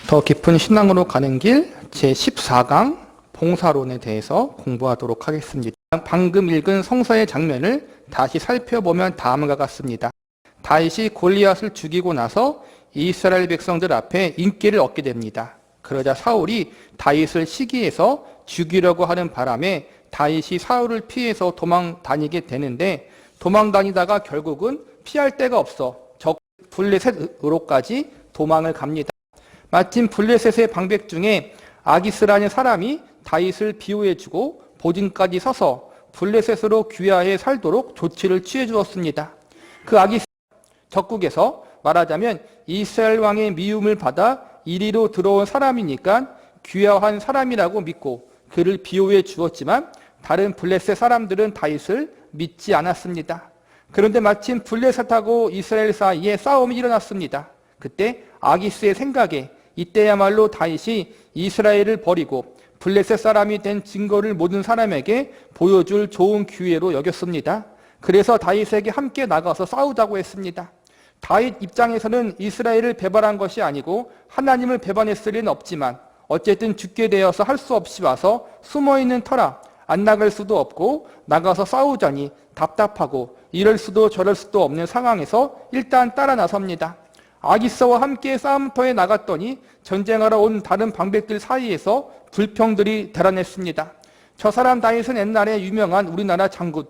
더 깊은 신앙으로 가는 길 제14강 봉사론에 대해서 공부하도록 하겠습니다. 방금 읽은 성서의 장면을 다시 살펴보면 다음과 같습니다. 다윗이 골리앗을 죽이고 나서 이스라엘 백성들 앞에 인기를 얻게 됩니다. 그러자 사울이 다윗을 시기해서 죽이려고 하는 바람에 다윗이 사울을 피해서 도망 다니게 되는데, 도망 다니다가 결국은 피할 데가 없어 적 블레셋으로까지 도망을 갑니다. 마침 블레셋의 방백 중에 아기스라는 사람이 다윗을 비호해주고 보증까지 서서 블레셋으로 귀화해 살도록 조치를 취해 주었습니다. 그 아기스 적국에서 말하자면 이스라엘 왕의 미움을 받아 이리로 들어온 사람이니까 귀화한 사람이라고 믿고 그를 비호해 주었지만, 다른 블레셋 사람들은 다윗을 믿지 않았습니다. 그런데 마침 블레셋하고 이스라엘 사이에 싸움이 일어났습니다. 그때 아기스의 생각에 이때야말로 다윗이 이스라엘을 버리고 블레셋 사람이 된 증거를 모든 사람에게 보여줄 좋은 기회로 여겼습니다. 그래서 다윗에게 함께 나가서 싸우자고 했습니다. 다윗 입장에서는 이스라엘을 배반한 것이 아니고 하나님을 배반했을 리는 없지만, 어쨌든 죽게 되어서 할 수 없이 와서 숨어있는 터라 안 나갈 수도 없고 나가서 싸우자니 답답하고 이럴 수도 저럴 수도 없는 상황에서 일단 따라 나섭니다. 아기스와 함께 싸움터에 나갔더니 전쟁하러 온 다른 방백들 사이에서 불평들이 대란했습니다. 저 사람 다윗은 옛날에 유명한 우리나라 장군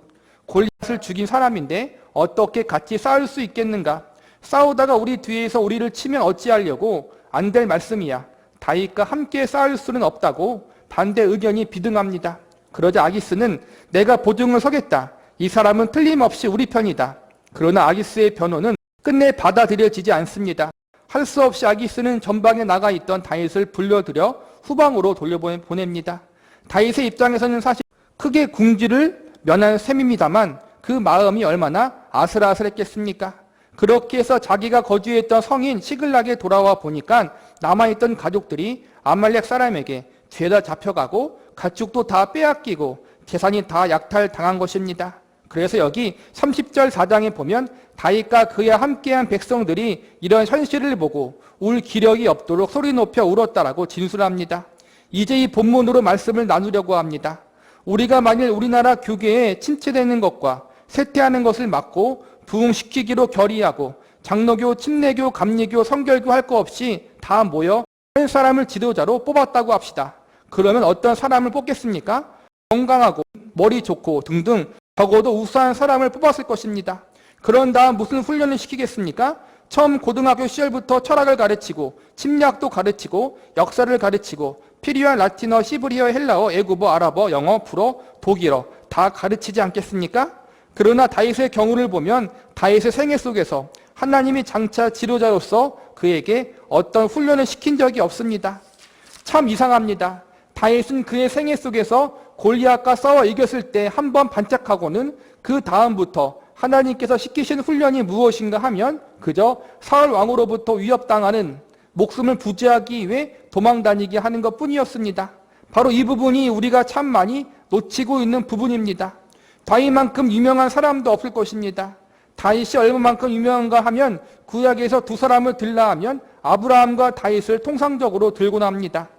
골리앗을 죽인 사람인데 어떻게 같이 싸울 수 있겠는가? 싸우다가 우리 뒤에서 우리를 치면 어찌하려고? 안 될 말씀이야. 다윗과 함께 싸울 수는 없다고 반대 의견이 비등합니다. 그러자 아기스는 내가 보증을 서겠다. 이 사람은 틀림없이 우리 편이다. 그러나 아기스의 변호는 끝내 받아들여지지 않습니다. 할 수 없이 아기스는 전방에 나가 있던 다윗을 불러들여 후방으로 돌려보냅니다. 다윗의 입장에서는 사실 크게 궁지를 면한 셈입니다만 그 마음이 얼마나 아슬아슬했겠습니까? 그렇게 해서 자기가 거주했던 성인 시글락에 돌아와 보니까 남아있던 가족들이 아말렉 사람에게 죄다 잡혀가고 가축도 다 빼앗기고 재산이 다 약탈당한 것입니다. 그래서 여기 30절 4장에 보면 다윗과 그와 함께한 백성들이 이런 현실을 보고 울 기력이 없도록 소리 높여 울었다라고 진술합니다. 이제 이 본문으로 말씀을 나누려고 합니다. 우리가 만일 우리나라 교계에 침체되는 것과 쇠퇴하는 것을 막고 부흥시키기로 결의하고 장로교, 침례교, 감리교, 성결교 할 거 없이 다 모여 한 사람을 지도자로 뽑았다고 합시다. 그러면 어떤 사람을 뽑겠습니까? 건강하고 머리 좋고 등등 적어도 우수한 사람을 뽑았을 것입니다. 그런 다음 무슨 훈련을 시키겠습니까? 처음 고등학교 시절부터 철학을 가르치고 침략도 가르치고 역사를 가르치고 필요한 라틴어, 시브리어, 헬라어, 애국어, 아랍어, 영어, 불어, 독일어 다 가르치지 않겠습니까? 그러나 다윗의 경우를 보면 다윗의 생애 속에서 하나님이 장차 지도자로서 그에게 어떤 훈련을 시킨 적이 없습니다. 참 이상합니다. 다윗은 그의 생애 속에서 골리앗과 싸워 이겼을 때 한 번 반짝하고는 그 다음부터 하나님께서 시키신 훈련이 무엇인가 하면 그저 사울 왕으로부터 위협당하는, 목숨을 부지하기 위해 도망다니게 하는 것뿐이었습니다. 바로 이 부분이 우리가 참 많이 놓치고 있는 부분입니다. 다윗만큼 유명한 사람도 없을 것입니다. 다윗이 얼마만큼 유명한가 하면 구약에서 두 사람을 들라 하면 아브라함과 다윗을 통상적으로 들고 납니다.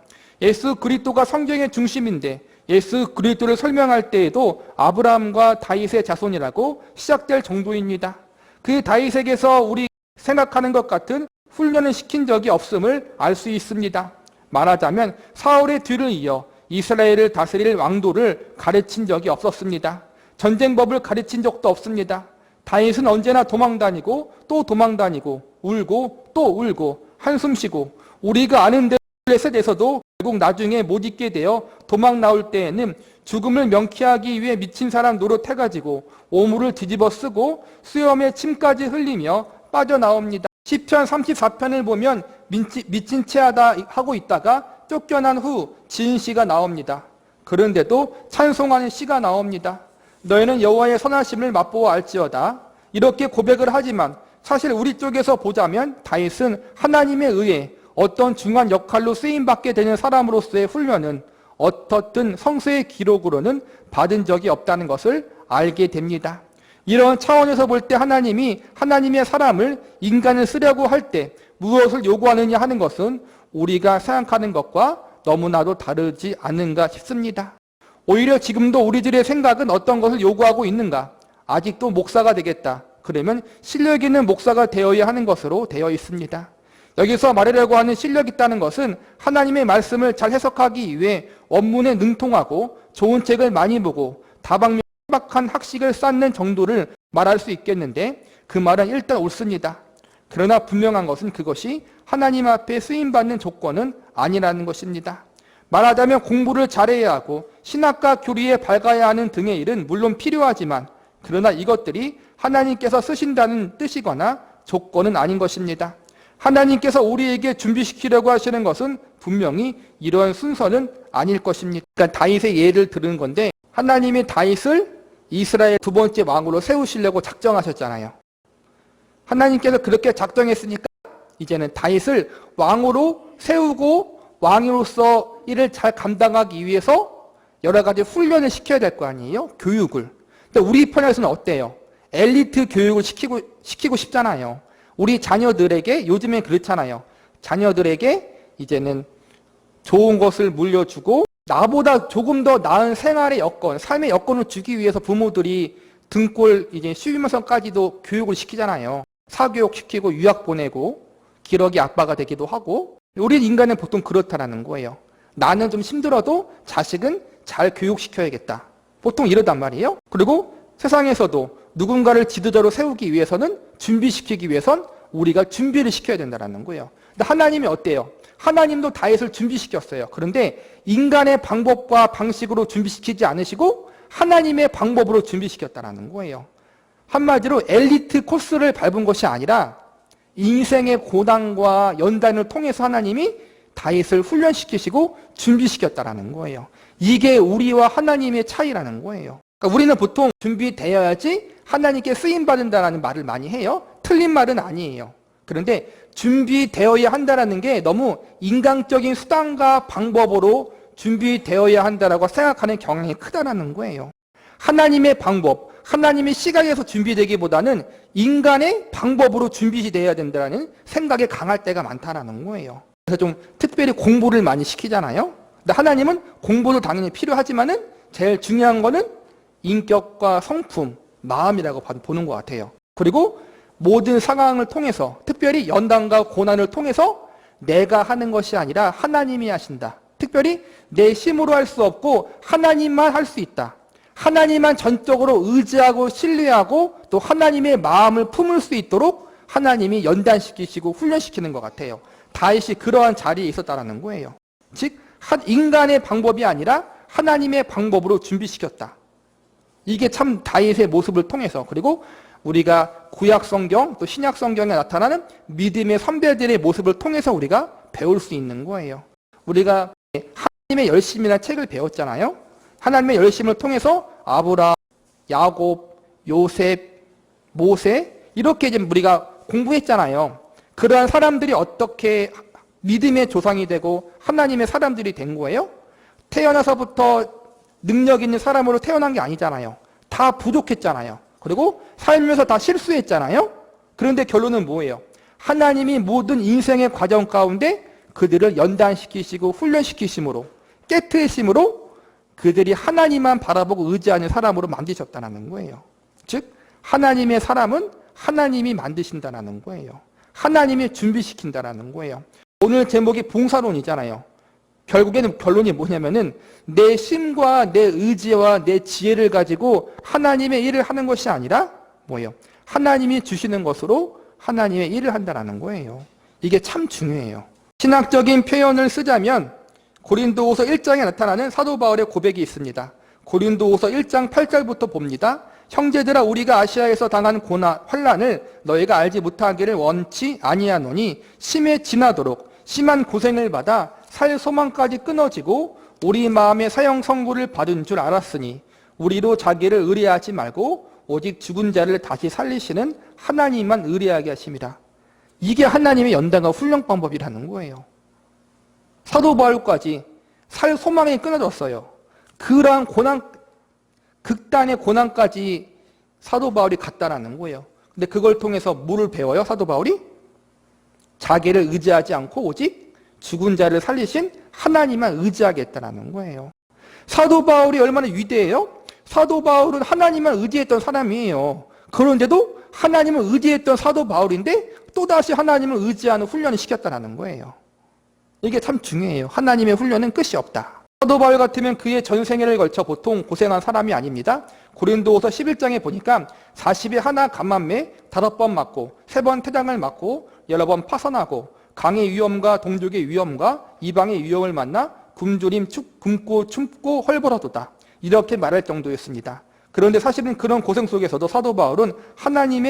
예수 그리스도가 성경의 중심인데 예수 그리스도를 설명할 때에도 아브라함과 다윗의 자손이라고 시작될 정도입니다. 그 다윗에게서 우리 생각하는 것 같은 훈련을 시킨 적이 없음을 알 수 있습니다. 말하자면 사울의 뒤를 이어 이스라엘을 다스릴 왕도를 가르친 적이 없었습니다. 전쟁법을 가르친 적도 없습니다. 다윗은 언제나 도망다니고 또 도망다니고 울고 또 울고 한숨 쉬고, 우리가 아는 대로 블레셋에서도 결국 나중에 못 있게 되어 도망 나올 때에는 죽음을 명쾌하기 위해 미친 사람 노릇해가지고 오물을 뒤집어 쓰고 수염에 침까지 흘리며 빠져나옵니다. 시편 34편을 보면 미친 채 하고 있다가 쫓겨난 후 지은 시가 나옵니다. 그런데도 찬송하는 시가 나옵니다. 너희는 여호와의 선하심을 맛보아 알지어다. 이렇게 고백을 하지만 사실 우리 쪽에서 보자면 다윗은 하나님에 의해 어떤 중요한 역할로 쓰임받게 되는 사람으로서의 훈련은 어떻든 성서의 기록으로는 받은 적이 없다는 것을 알게 됩니다. 이런 차원에서 볼 때 하나님이 하나님의 사람을, 인간을 쓰려고 할 때 무엇을 요구하느냐 하는 것은 우리가 생각하는 것과 너무나도 다르지 않은가 싶습니다. 오히려 지금도 우리들의 생각은 어떤 것을 요구하고 있는가? 아직도 목사가 되겠다. 그러면 실력 있는 목사가 되어야 하는 것으로 되어 있습니다. 여기서 말하려고 하는 실력 있다는 것은 하나님의 말씀을 잘 해석하기 위해 원문에 능통하고 좋은 책을 많이 보고 다방면박한 학식을 쌓는 정도를 말할 수 있겠는데 그 말은 일단 옳습니다. 그러나 분명한 것은 그것이 하나님 앞에 쓰임받는 조건은 아니라는 것입니다. 말하자면 공부를 잘해야 하고 신학과 교리에 밝아야 하는 등의 일은 물론 필요하지만 그러나 이것들이 하나님께서 쓰신다는 뜻이거나 조건은 아닌 것입니다. 하나님께서 우리에게 준비시키려고 하시는 것은 분명히 이러한 순서는 아닐 것입니다. 그러니까 다윗의 예를 들은 건데 하나님이 다윗을 이스라엘 두 번째 왕으로 세우시려고 작정하셨잖아요. 하나님께서 그렇게 작정했으니까 이제는 다윗을 왕으로 세우고 왕으로서 일을 잘 감당하기 위해서 여러 가지 훈련을 시켜야 될 거 아니에요? 교육을. 근데 우리 편에서는 어때요? 엘리트 교육을 시키고 싶잖아요. 우리 자녀들에게 요즘엔 그렇잖아요. 자녀들에게 이제는 좋은 것을 물려주고 나보다 조금 더 나은 생활의 여건, 삶의 여건을 주기 위해서 부모들이 등골 이제 쉬우면서까지도 교육을 시키잖아요. 사교육 시키고 유학 보내고 기러기 아빠가 되기도 하고 우리 인간은 보통 그렇다라는 거예요. 나는 좀 힘들어도 자식은 잘 교육시켜야겠다. 보통 이러단 말이에요. 그리고 세상에서도 누군가를 지도자로 세우기 위해서는 준비시키기 위해선 우리가 준비를 시켜야 된다는 거예요. 근데 하나님이 어때요? 하나님도 다윗을 준비시켰어요. 그런데 인간의 방법과 방식으로 준비시키지 않으시고 하나님의 방법으로 준비시켰다는 거예요. 한마디로 엘리트 코스를 밟은 것이 아니라 인생의 고난과 연단을 통해서 하나님이 다윗을 훈련시키시고 준비시켰다는 거예요. 이게 우리와 하나님의 차이라는 거예요. 그러니까 우리는 보통 준비되어야지 하나님께 쓰임받는다는 말을 많이 해요. 틀린 말은 아니에요. 그런데 준비되어야 한다는 게 너무 인간적인 수단과 방법으로 준비되어야 한다고 생각하는 경향이 크다는 거예요. 하나님의 방법, 하나님의 시각에서 준비되기보다는 인간의 방법으로 준비되어야 된다는 생각이 강할 때가 많다는 거예요. 그래서 좀 특별히 공부를 많이 시키잖아요. 근데 하나님은 공부도 당연히 필요하지만은 제일 중요한 거는 인격과 성품, 마음이라고 보는 것 같아요. 그리고 모든 상황을 통해서 특별히 연단과 고난을 통해서 내가 하는 것이 아니라 하나님이 하신다. 특별히 내 힘으로 할 수 없고 하나님만 할 수 있다. 하나님만 전적으로 의지하고 신뢰하고 또 하나님의 마음을 품을 수 있도록 하나님이 연단시키시고 훈련시키는 것 같아요. 다윗이 그러한 자리에 있었다는 거예요. 즉 인간의 방법이 아니라 하나님의 방법으로 준비시켰다. 이게 참 다윗의 모습을 통해서 그리고 우리가 구약 성경 또 신약 성경에 나타나는 믿음의 선배들의 모습을 통해서 우리가 배울 수 있는 거예요. 우리가 하나님의 열심이라는 책을 배웠잖아요. 하나님의 열심을 통해서 아브라함, 야곱, 요셉, 모세 이렇게 이제 우리가 공부했잖아요. 그러한 사람들이 어떻게 믿음의 조상이 되고 하나님의 사람들이 된 거예요? 태어나서부터 능력 있는 사람으로 태어난 게 아니잖아요. 다 부족했잖아요. 그리고 살면서 다 실수했잖아요. 그런데 결론은 뭐예요? 하나님이 모든 인생의 과정 가운데 그들을 연단시키시고 훈련시키심으로 깨트리심으로 그들이 하나님만 바라보고 의지하는 사람으로 만드셨다는 거예요. 즉 하나님의 사람은 하나님이 만드신다는 거예요. 하나님이 준비시킨다는 거예요. 오늘 제목이 봉사론이잖아요. 결국에는 결론이 뭐냐면은 내 힘과 내 의지와 내 지혜를 가지고 하나님의 일을 하는 것이 아니라 뭐예요? 하나님이 주시는 것으로 하나님의 일을 한다는 거예요. 이게 참 중요해요. 신학적인 표현을 쓰자면 고린도후서 1장에 나타나는 사도 바울의 고백이 있습니다. 고린도후서 1장 8절부터 봅니다. 형제들아 우리가 아시아에서 당한 고난 환난을 너희가 알지 못하기를 원치 아니하노니 심에 지나도록 심한 고생을 받아 살 소망까지 끊어지고 우리 마음의 사형 선고를 받은 줄 알았으니 우리로 자기를 의뢰하지 말고 오직 죽은 자를 다시 살리시는 하나님만 의뢰하게 하십니다. 이게 하나님의 연단과 훈련 방법이라는 거예요. 사도 바울까지 살 소망이 끊어졌어요. 그러한 고난, 극단의 고난까지 사도 바울이 갔다라는 거예요. 근데 그걸 통해서 뭐를 배워요? 사도 바울이? 자기를 의지하지 않고 오직 죽은 자를 살리신 하나님만 의지하겠다라는 거예요. 사도 바울이 얼마나 위대해요? 사도 바울은 하나님만 의지했던 사람이에요. 그런데도 하나님을 의지했던 사도 바울인데 또다시 하나님을 의지하는 훈련을 시켰다는 거예요. 이게 참 중요해요. 하나님의 훈련은 끝이 없다. 사도 바울 같으면 그의 전생애를 걸쳐 보통 고생한 사람이 아닙니다. 고린도후서 11장에 보니까 40에 하나 감만매 5번 맞고 3번 태장을 맞고 여러 번 파선하고 강의 위험과 동족의 위험과 이방의 위험을 만나 굶고 춤고 헐벌어도다. 이렇게 말할 정도였습니다. 그런데 사실은 그런 고생 속에서도 사도 바울은 하나님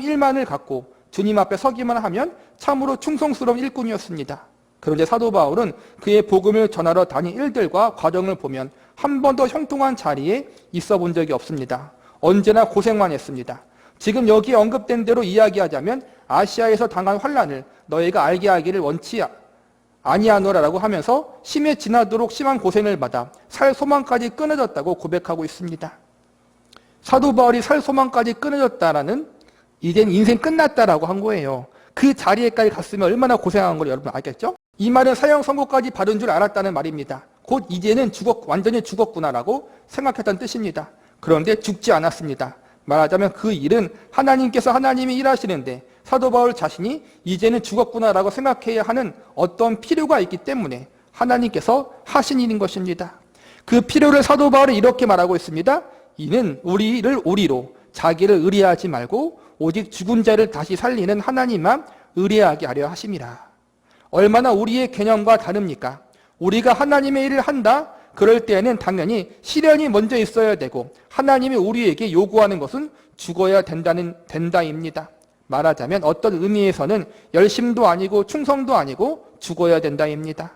일만을 갖고 주님 앞에 서기만 하면 참으로 충성스러운 일꾼이었습니다. 그런데 사도 바울은 그의 복음을 전하러 다닌 일들과 과정을 보면 한 번도 형통한 자리에 있어 본 적이 없습니다. 언제나 고생만 했습니다. 지금 여기 언급된 대로 이야기하자면 아시아에서 당한 환난을 너희가 알게 하기를 원치 아니하노라라고 하면서 심에 지나도록 심한 고생을 받아 살 소망까지 끊어졌다고 고백하고 있습니다. 사도 바울이 살 소망까지 끊어졌다라는 이젠 인생 끝났다라고 한 거예요. 그 자리에까지 갔으면 얼마나 고생한 걸 여러분 알겠죠? 이 말은 사형 선고까지 받은 줄 알았다는 말입니다. 곧 이제는 완전히 죽었구나라고 생각했던 뜻입니다. 그런데 죽지 않았습니다. 말하자면 그 일은 하나님이 일하시는데 사도 바울 자신이 이제는 죽었구나라고 생각해야 하는 어떤 필요가 있기 때문에 하나님께서 하신 일인 것입니다. 그 필요를 사도 바울은 이렇게 말하고 있습니다. 이는 우리를 우리로 자기를 의뢰하지 말고 오직 죽은 자를 다시 살리는 하나님만 의뢰하게 하려 하심이라. 얼마나 우리의 개념과 다릅니까? 우리가 하나님의 일을 한다? 그럴 때에는 당연히 시련이 먼저 있어야 되고 하나님이 우리에게 요구하는 것은 죽어야 된다입니다. 말하자면 어떤 의미에서는 열심도 아니고 충성도 아니고 죽어야 된다입니다.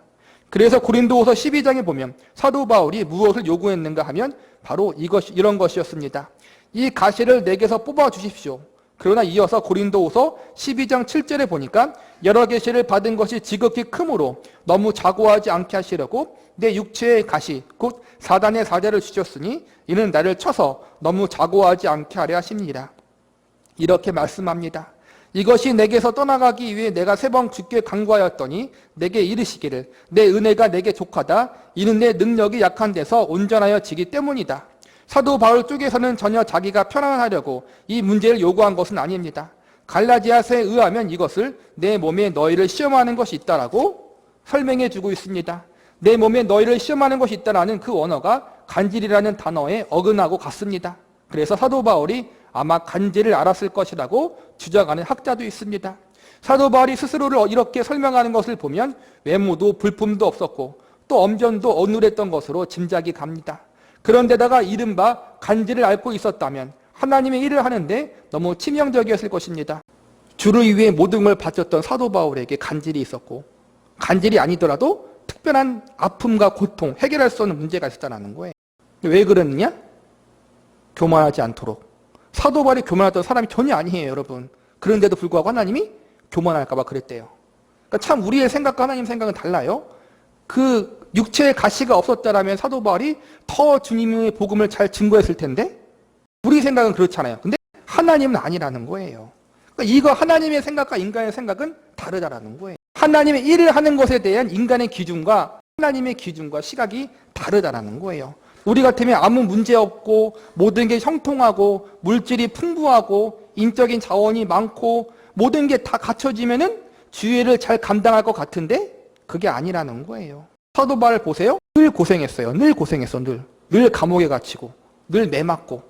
그래서 고린도후서 12장에 보면 사도 바울이 무엇을 요구했는가 하면 바로 이런 것이었습니다. 이 가시를 내게서 뽑아 주십시오. 그러나 이어서 고린도후서 12장 7절에 보니까 여러 계시를 받은 것이 지극히 크므로 너무 자고하지 않게 하시려고 내 육체의 가시 곧 사단의 사자를 주셨으니 이는 나를 쳐서 너무 자고하지 않게 하려 하십니다. 이렇게 말씀합니다. 이것이 내게서 떠나가기 위해 내가 3번 주께 간구하였더니 내게 이르시기를 내 은혜가 내게 족하다. 이는 내 능력이 약한 데서 온전하여 지기 때문이다. 사도 바울 쪽에서는 전혀 자기가 편안하려고 이 문제를 요구한 것은 아닙니다. 갈라디아서에 의하면 이것을 내 몸에 너희를 시험하는 것이 있다라고 설명해 주고 있습니다. 내 몸에 너희를 시험하는 것이 있다라는 그 언어가 간질이라는 단어에 어긋나고 같습니다. 그래서 사도 바울이 아마 간질을 알았을 것이라고 주장하는 학자도 있습니다. 사도 바울이 스스로를 이렇게 설명하는 것을 보면 외모도 불품도 없었고 또 엄전도 어눌했던 것으로 짐작이 갑니다. 그런데다가 이른바 간질을 앓고 있었다면 하나님의 일을 하는데 너무 치명적이었을 것입니다. 주를 위해 모든 걸 바쳤던 사도 바울에게 간질이 있었고 간질이 아니더라도 특별한 아픔과 고통, 해결할 수 없는 문제가 있었다는 거예요. 왜 그러느냐? 교만하지 않도록. 사도 바울이 교만했던 사람이 전혀 아니에요, 여러분. 그런데도 불구하고 하나님이 교만할까 봐 그랬대요. 그러니까 참 우리의 생각과 하나님 생각은 달라요. 그 육체의 가시가 없었다라면 사도 바울이 더 주님의 복음을 잘 증거했을 텐데 우리 생각은 그렇잖아요. 근데 하나님은 아니라는 거예요. 그러니까 이거 하나님의 생각과 인간의 생각은 다르다라는 거예요. 하나님의 일을 하는 것에 대한 인간의 기준과 하나님의 기준과 시각이 다르다라는 거예요. 우리 같으면 아무 문제 없고 모든 게 형통하고 물질이 풍부하고 인적인 자원이 많고 모든 게 다 갖춰지면은 주의를 잘 감당할 것 같은데 그게 아니라는 거예요. 사도 바울 보세요. 늘 고생했어요. 늘 고생했어. 늘 감옥에 갇히고 늘 매맞고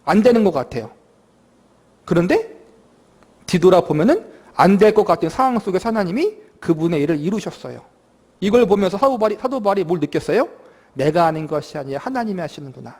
안 되는 것 같아요. 그런데 뒤돌아보면은 안 될 것 같은 상황 속에서 하나님이 그분의 일을 이루셨어요. 이걸 보면서 사도 바울이 뭘 느꼈어요? 내가 하는 것이 아니라 하나님이 하시는구나.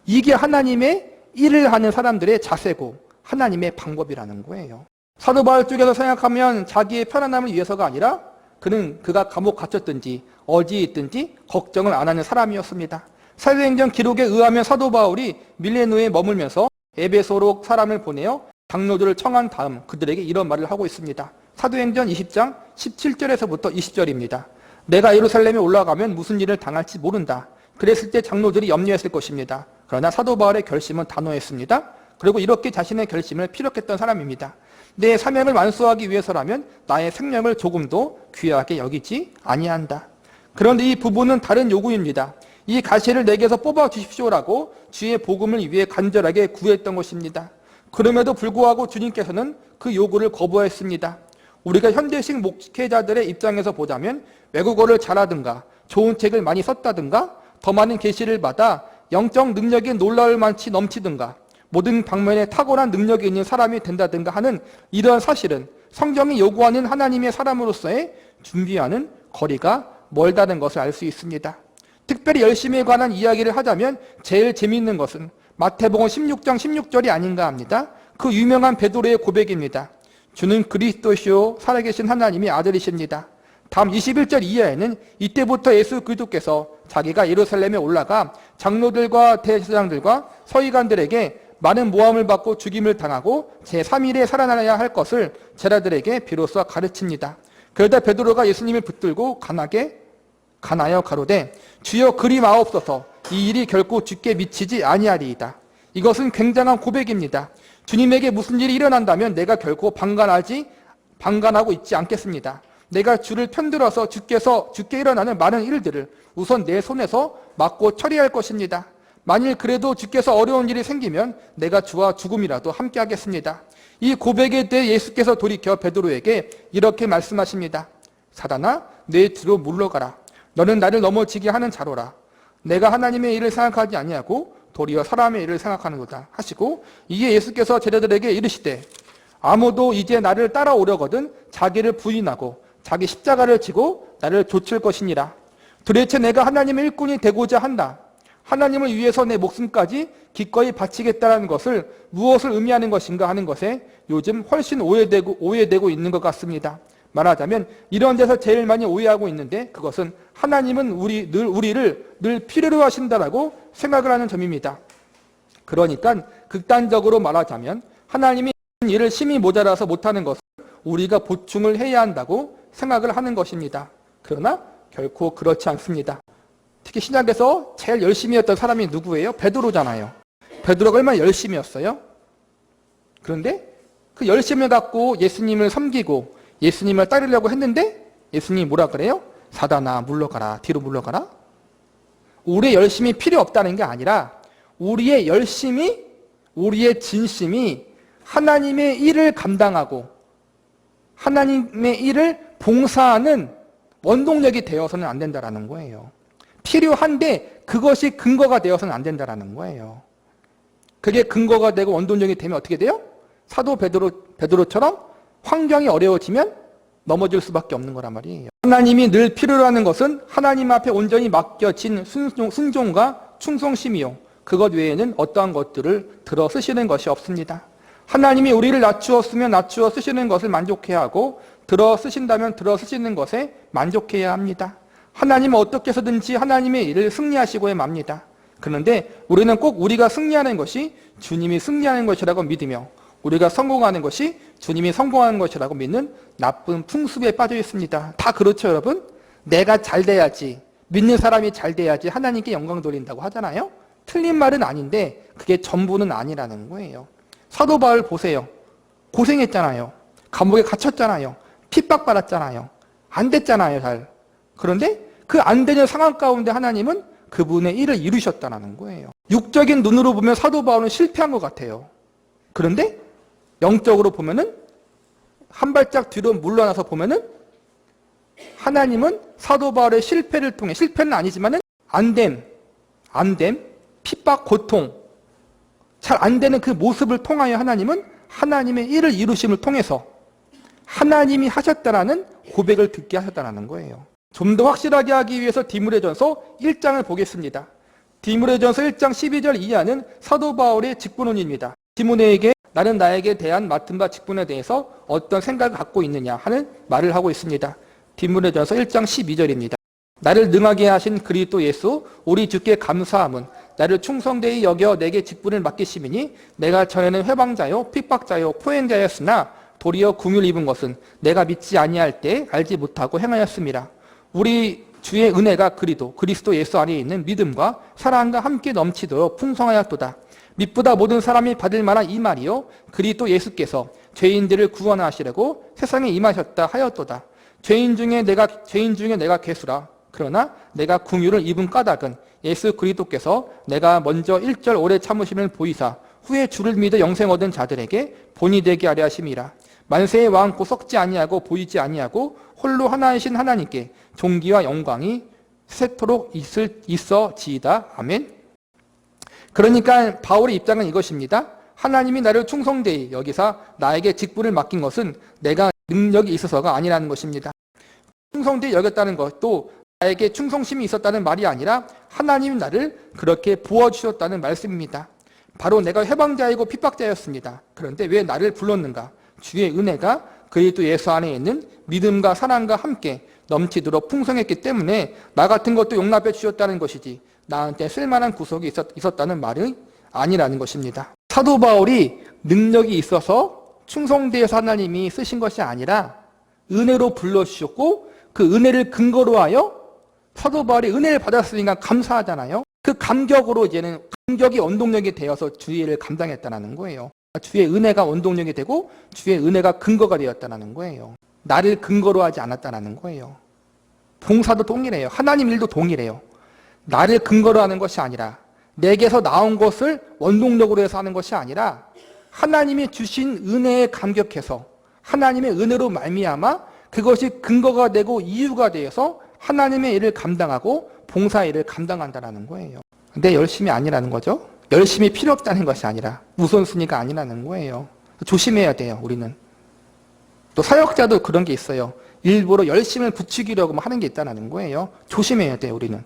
이게 하나님의 일을 하는 사람들의 자세고 하나님의 방법이라는 거예요. 사도 바울 쪽에서 생각하면 자기의 편안함을 위해서가 아니라 그가 감옥 갇혔든지 어디에 있든지 걱정을 안 하는 사람이었습니다. 사도행전 기록에 의하면 사도 바울이 밀레노에 머물면서 에베소로 사람을 보내어 장로들을 청한 다음 그들에게 이런 말을 하고 있습니다. 사도행전 20장 17절에서부터 20절입니다. 내가 예루살렘에 올라가면 무슨 일을 당할지 모른다. 그랬을 때 장로들이 염려했을 것입니다. 그러나 사도 바울의 결심은 단호했습니다. 그리고 이렇게 자신의 결심을 피력했던 사람입니다. 내 사명을 완수하기 위해서라면 나의 생명을 조금도 귀하게 여기지 아니한다. 그런데 이 부부는 다른 요구입니다. 이 가시를 내게서 뽑아 주십시오라고 주의 복음을 위해 간절하게 구했던 것입니다. 그럼에도 불구하고 주님께서는 그 요구를 거부했습니다. 우리가 현대식 목회자들의 입장에서 보자면 외국어를 잘하든가 좋은 책을 많이 썼다든가 더 많은 계시를 받아 영적 능력이 놀라울 만치 넘치든가 모든 방면에 탁월한 능력이 있는 사람이 된다든가 하는 이러한 사실은 성경이 요구하는 하나님의 사람으로서의 준비하는 거리가 멀다는 것을 알 수 있습니다. 특별히 열심에 관한 이야기를 하자면 제일 재미있는 것은 마태복음 16장 16절이 아닌가 합니다. 그 유명한 베드로의 고백입니다. 주는 그리스도시요 살아계신 하나님의 아들이십니다. 다음 21절 이하에는 이때부터 예수 그리스도께서 자기가 예루살렘에 올라가 장로들과 대제사장들과 서기관들에게 많은 모함을 받고 죽임을 당하고 제3일에 살아나야 할 것을 제자들에게 비로소 가르칩니다. 그러다 베드로가 예수님을 붙들고 가나여 가로되 주여 그리 마옵소서 이 일이 결코 주께 미치지 아니하리이다. 이것은 굉장한 고백입니다. 주님에게 무슨 일이 일어난다면 내가 결코 방관하고 있지 않겠습니다. 내가 주를 편들어서 주께 일어나는 많은 일들을 우선 내 손에서 맡고 처리할 것입니다. 만일 그래도 주께서 어려운 일이 생기면 내가 주와 죽음이라도 함께 하겠습니다. 이 고백에 대해 예수께서 돌이켜 베드로에게 이렇게 말씀하십니다. 사단아 내 뒤로 물러가라. 너는 나를 넘어지게 하는 자로라. 내가 하나님의 일을 생각하지 아니하고 도리어 사람의 일을 생각하는도다 하시고 이에 예수께서 제자들에게 이르시되 아무도 이제 나를 따라오려거든 자기를 부인하고 자기 십자가를 지고 나를 좇을 것이니라. 도대체 내가 하나님의 일꾼이 되고자 한다. 하나님을 위해서 내 목숨까지 기꺼이 바치겠다는 것을 무엇을 의미하는 것인가 하는 것에 요즘 훨씬 오해되고 있는 것 같습니다. 말하자면 이런 데서 제일 많이 오해하고 있는데 그것은 하나님은 우리를 늘 필요로 하신다라고 생각을 하는 점입니다. 그러니까 극단적으로 말하자면 하나님이 일을 심히 모자라서 못하는 것을 우리가 보충을 해야 한다고 생각을 하는 것입니다. 그러나 결코 그렇지 않습니다. 특히 신약에서 제일 열심히 했던 사람이 누구예요? 베드로잖아요. 베드로가 얼마나 열심히 했어요? 그런데 그 열심을 갖고 예수님을 섬기고 예수님을 따르려고 했는데 예수님이 뭐라 그래요? 사단아 물러가라. 뒤로 물러가라. 우리의 열심이 필요 없다는 게 아니라 우리의 열심이 우리의 진심이 하나님의 일을 감당하고 하나님의 일을 봉사하는 원동력이 되어서는 안 된다라는 거예요. 필요한데 그것이 근거가 되어서는 안 된다라는 거예요. 그게 근거가 되고 원동력이 되면 어떻게 돼요? 사도 베드로처럼 환경이 어려워지면 넘어질 수밖에 없는 거란 말이에요. 하나님이 늘 필요로 하는 것은 하나님 앞에 온전히 맡겨진 순종과 충성심이요. 그것 외에는 어떠한 것들을 들어 쓰시는 것이 없습니다. 하나님이 우리를 낮추었으면 낮추어 쓰시는 것을 만족해야 하고 들어 쓰신다면 들어 쓰시는 것에 만족해야 합니다. 하나님은 어떻게 해서든지 하나님의 일을 승리하시고야 맙니다. 그런데 우리는 꼭 우리가 승리하는 것이 주님이 승리하는 것이라고 믿으며 우리가 성공하는 것이 주님이 성공하는 것이라고 믿는 나쁜 풍습에 빠져 있습니다. 다 그렇죠, 여러분? 내가 잘 돼야지, 믿는 사람이 잘 돼야지 하나님께 영광 돌린다고 하잖아요. 틀린 말은 아닌데 그게 전부는 아니라는 거예요. 사도 바울 보세요. 고생했잖아요. 감옥에 갇혔잖아요. 핍박받았잖아요. 안 됐잖아요, 잘. 그런데 그 안 되는 상황 가운데 하나님은 그분의 일을 이루셨다는 거예요. 육적인 눈으로 보면 사도 바울은 실패한 것 같아요. 그런데 영적으로 보면은 한 발짝 뒤로 물러나서 보면은 하나님은 사도 바울의 실패를 통해, 실패는 아니지만은 안됨, 핍박, 고통, 잘 안 되는 그 모습을 통하여 하나님은 하나님의 일을 이루심을 통해서 하나님이 하셨다라는 고백을 듣게 하셨다는 거예요. 좀 더 확실하게 하기 위해서 디모데전서 1장을 보겠습니다. 디모데전서 1장 12절 이하는 사도 바울의 직분론입니다. 디모데에게 나는 나에게 대한 맡은 바 직분에 대해서 어떤 생각을 갖고 있느냐 하는 말을 하고 있습니다. 디모데전서 1장 12절입니다. 나를 능하게 하신 그리스도 예수 우리 주께 감사함은 나를 충성되이 여겨 내게 직분을 맡기심이니 내가 전에는 회방자요 핍박자요 포행자였으나 도리어 궁유를 입은 것은 내가 믿지 아니할 때 알지 못하고 행하였습니다. 우리 주의 은혜가 그리스도 예수 안에 있는 믿음과 사랑과 함께 넘치도록 풍성하였도다. 믿보다 모든 사람이 받을 만한 이 말이요 그리스도 예수께서 죄인들을 구원하시려고 세상에 임하셨다 하였도다. 죄인 중에 내가 괴수라. 그러나 내가 긍휼을 입은 까닭은 예수 그리스도께서 내가 먼저 1절 오래 참으심을 보이사 후에 주를 믿어 영생 얻은 자들에게 본이 되게 하려 하심이라. 만세의 왕 곧 썩지 아니하고 보이지 아니하고 홀로 하나이신 하나님께 존귀와 영광이 세토록 있어지이다. 아멘. 그러니까 바울의 입장은 이것입니다. 하나님이 나를 충성되이 여기서 나에게 직분을 맡긴 것은 내가 능력이 있어서가 아니라는 것입니다. 충성되이 여겼다는 것도 나에게 충성심이 있었다는 말이 아니라 하나님이 나를 그렇게 부어주셨다는 말씀입니다. 바로 내가 해방자이고 핍박자였습니다. 그런데 왜 나를 불렀는가? 주의 은혜가 그리스도 예수 안에 있는 믿음과 사랑과 함께 넘치도록 풍성했기 때문에 나 같은 것도 용납해 주셨다는 것이지 나한테 쓸만한 구속이 있었다는 말이 아니라는 것입니다. 사도 바울이 능력이 있어서 충성되어서 하나님이 쓰신 것이 아니라 은혜로 불러주셨고 그 은혜를 근거로 하여 사도 바울이 은혜를 받았으니까 감사하잖아요. 그 감격으로 이제는 감격이 원동력이 되어서 주의 일을 감당했다는 거예요. 주의 은혜가 원동력이 되고 주의 은혜가 근거가 되었다는 거예요. 나를 근거로 하지 않았다는 거예요. 봉사도 동일해요. 하나님 일도 동일해요. 나를 근거로 하는 것이 아니라 내게서 나온 것을 원동력으로 해서 하는 것이 아니라 하나님이 주신 은혜에 감격해서 하나님의 은혜로 말미암아 그것이 근거가 되고 이유가 되어서 하나님의 일을 감당하고 봉사의 일을 감당한다는 거예요. 내 열심이 아니라는 거죠. 열심이 필요 없다는 것이 아니라 우선순위가 아니라는 거예요. 조심해야 돼요. 우리는. 또 사역자도 그런 게 있어요. 일부러 열심을 붙이려고 하는 게 있다는 거예요. 조심해야 돼요. 우리는.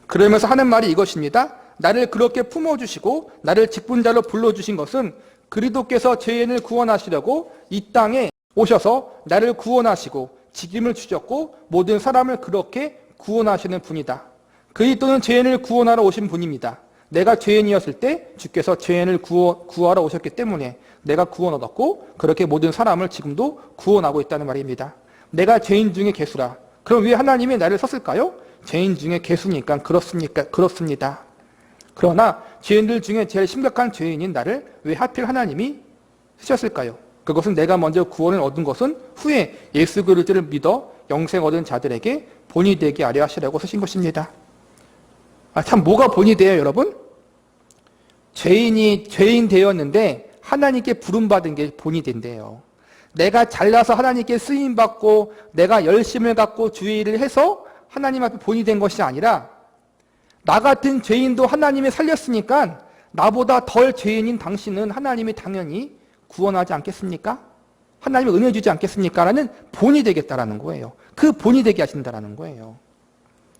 그러면서 하는 말이 이것입니다. 나를 그렇게 품어주시고 나를 직분자로 불러주신 것은 그리스도께서 죄인을 구원하시려고 이 땅에 오셔서 나를 구원하시고 직임을 주셨고 모든 사람을 그렇게 구원하시는 분이다. 그리스도는 죄인을 구원하러 오신 분입니다. 내가 죄인이었을 때 주께서 죄인을 구하러 오셨기 때문에 내가 구원 얻었고 그렇게 모든 사람을 지금도 구원하고 있다는 말입니다. 내가 죄인 중에 괴수라. 그럼 왜 하나님이 나를 썼을까요? 죄인 중에 괴수니까 그렇습니다. 그러나 죄인들 중에 제일 심각한 죄인인 나를 왜 하필 하나님이 쓰셨을까요? 그것은 내가 먼저 구원을 얻은 것은 후에 예수 그리스도를 믿어 영생 얻은 자들에게 본이 되게 하려 하시라고 쓰신 것입니다. 참 뭐가 본이 돼요, 여러분? 죄인 되었는데 하나님께 부름받은 게 본이 된대요. 내가 잘나서 하나님께 쓰임받고 내가 열심을 갖고 주의 일을 해서 하나님 앞에 본이 된 것이 아니라 나 같은 죄인도 하나님이 살렸으니까 나보다 덜 죄인인 당신은 하나님이 당연히 구원하지 않겠습니까? 하나님이 은혜 주지 않겠습니까? 라는 본이 되겠다라는 거예요. 그 본이 되게 하신다라는 거예요.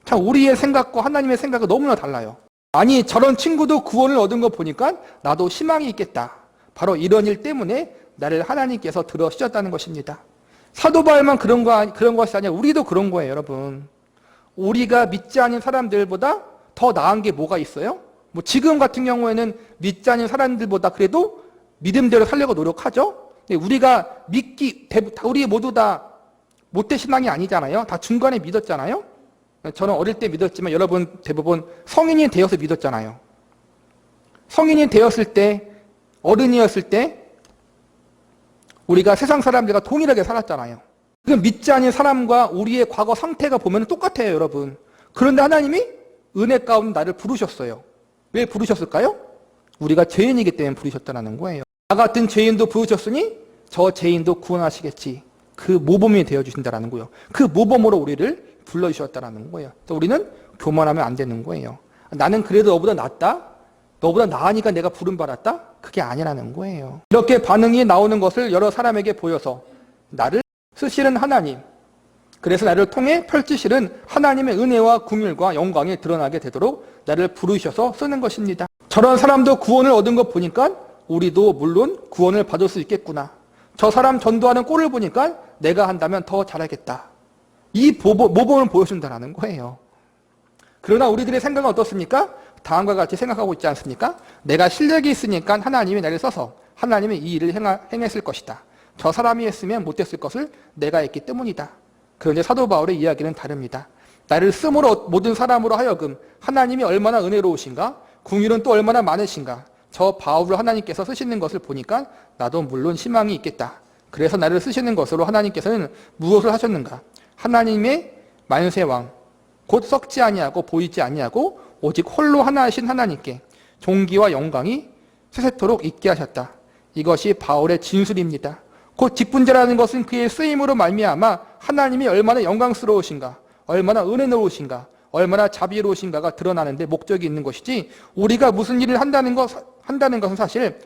참 우리의 생각과 하나님의 생각은 너무나 달라요. 아니 저런 친구도 구원을 얻은 거 보니까 나도 희망이 있겠다. 바로 이런 일 때문에 나를 하나님께서 들어주셨다는 것입니다. 사도 바울만 그런 것이 아니라 우리도 그런 거예요, 여러분. 우리가 믿지 않은 사람들보다 더 나은 게 뭐가 있어요? 뭐 지금 같은 경우에는 믿지 않은 사람들보다 그래도 믿음대로 살려고 노력하죠. 우리가 우리 모두 다 모태 신앙이 아니잖아요. 다 중간에 믿었잖아요. 저는 어릴 때 믿었지만 여러분 대부분 성인이 되어서 믿었잖아요. 성인이 되었을 때, 어른이었을 때 우리가 세상 사람들과 동일하게 살았잖아요. 그럼 믿지 않은 사람과 우리의 과거 상태가 보면 똑같아요, 여러분. 그런데 하나님이 은혜 가운데 나를 부르셨어요. 왜 부르셨을까요? 우리가 죄인이기 때문에 부르셨다는 거예요. 나 같은 죄인도 부르셨으니 저 죄인도 구원하시겠지. 그 모범이 되어주신다는 거예요. 그 모범으로 우리를 불러주셨다는 거예요. 또 우리는 교만하면 안 되는 거예요. 나는 그래도 너보다 낫다? 너보다 나으니까 내가 부름받았다? 그게 아니라는 거예요. 이렇게 반응이 나오는 것을 여러 사람에게 보여서 나를 쓰시는 하나님, 그래서 나를 통해 펼치시는 하나님의 은혜와 긍휼과 영광이 드러나게 되도록 나를 부르셔서 쓰는 것입니다. 저런 사람도 구원을 얻은 것 보니까 우리도 물론 구원을 받을 수 있겠구나. 저 사람 전도하는 꼴을 보니까 내가 한다면 더 잘하겠다. 이 모범을 보여준다는 거예요. 그러나 우리들의 생각은 어떻습니까? 다음과 같이 생각하고 있지 않습니까? 내가 실력이 있으니까 하나님이 나를 써서 하나님이 이 일을 행했을 것이다. 저 사람이 했으면 못했을 것을 내가 했기 때문이다. 그런데 사도 바울의 이야기는 다릅니다. 나를 쓰므로 모든 사람으로 하여금 하나님이 얼마나 은혜로우신가? 긍휼은 또 얼마나 많으신가? 저 바울을 하나님께서 쓰시는 것을 보니까 나도 물론 희망이 있겠다. 그래서 나를 쓰시는 것으로 하나님께서는 무엇을 하셨는가? 하나님의 만세왕, 곧 썩지 아니하고 보이지 아니하고 오직 홀로 하나이신 하나님께 존귀와 영광이 세세토록 있게 하셨다. 이것이 바울의 진술입니다. 곧 직분자라는 것은 그의 쓰임으로 말미암아 하나님이 얼마나 영광스러우신가, 얼마나 은혜로우신가, 얼마나 자비로우신가가 드러나는데 목적이 있는 것이지, 우리가 무슨 일을 한다는 것은 사실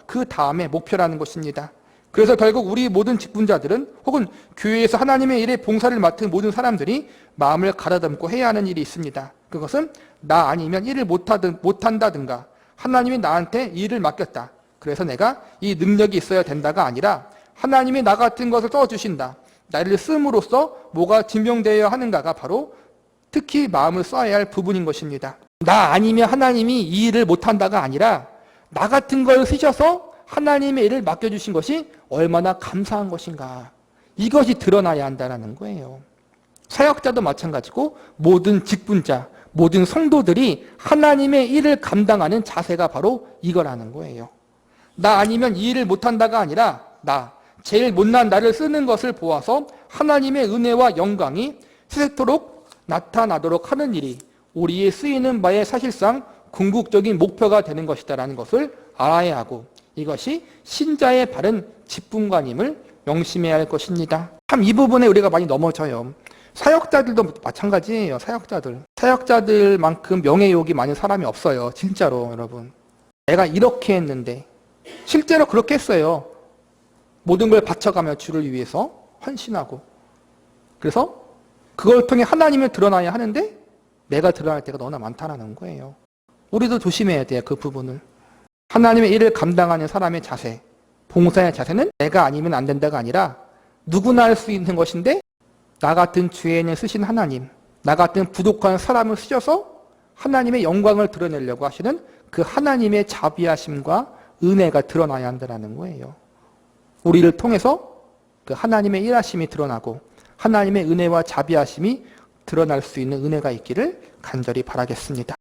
그 다음에 목표라는 것입니다. 그래서 결국 우리 모든 직분자들은 혹은 교회에서 하나님의 일에 봉사를 맡은 모든 사람들이 마음을 가다듬고 해야 하는 일이 있습니다. 그것은 나 아니면 일을 못한다든가 하나님이 나한테 일을 맡겼다, 그래서 내가 이 능력이 있어야 된다가 아니라 하나님이 나 같은 것을 써주신다, 나를 씀으로써 뭐가 증명되어야 하는가가 바로 특히 마음을 써야 할 부분인 것입니다. 나 아니면 하나님이 이 일을 못한다가 아니라 나 같은 걸 쓰셔서 하나님의 일을 맡겨주신 것이 얼마나 감사한 것인가, 이것이 드러나야 한다는 거예요. 사역자도 마찬가지고 모든 직분자, 모든 성도들이 하나님의 일을 감당하는 자세가 바로 이거라는 거예요. 나 아니면 이 일을 못한다가 아니라 제일 못난 나를 쓰는 것을 보아서 하나님의 은혜와 영광이 세세토록 나타나도록 하는 일이 우리의 쓰이는 바에 사실상 궁극적인 목표가 되는 것이다라는 것을 알아야 하고, 이것이 신자의 바른 직분관임을 명심해야 할 것입니다. 참 이 부분에 우리가 많이 넘어져요. 사역자들도 마찬가지예요. 사역자들만큼 명예욕이 많은 사람이 없어요. 진짜로 여러분. 내가 이렇게 했는데 실제로 그렇게 했어요. 모든 걸 바쳐가며 주를 위해서 헌신하고, 그래서 그걸 통해 하나님을 드러나야 하는데 내가 드러날 때가 너무나 많다는 거예요. 우리도 조심해야 돼요. 그 부분을. 하나님의 일을 감당하는 사람의 자세, 봉사의 자세는 내가 아니면 안 된다가 아니라 누구나 할 수 있는 것인데, 나 같은 죄인을 쓰신 하나님, 나 같은 부족한 사람을 쓰셔서 하나님의 영광을 드러내려고 하시는 그 하나님의 자비하심과 은혜가 드러나야 한다는 거예요. 우리를 통해서 그 하나님의 일하심이 드러나고 하나님의 은혜와 자비하심이 드러날 수 있는 은혜가 있기를 간절히 바라겠습니다.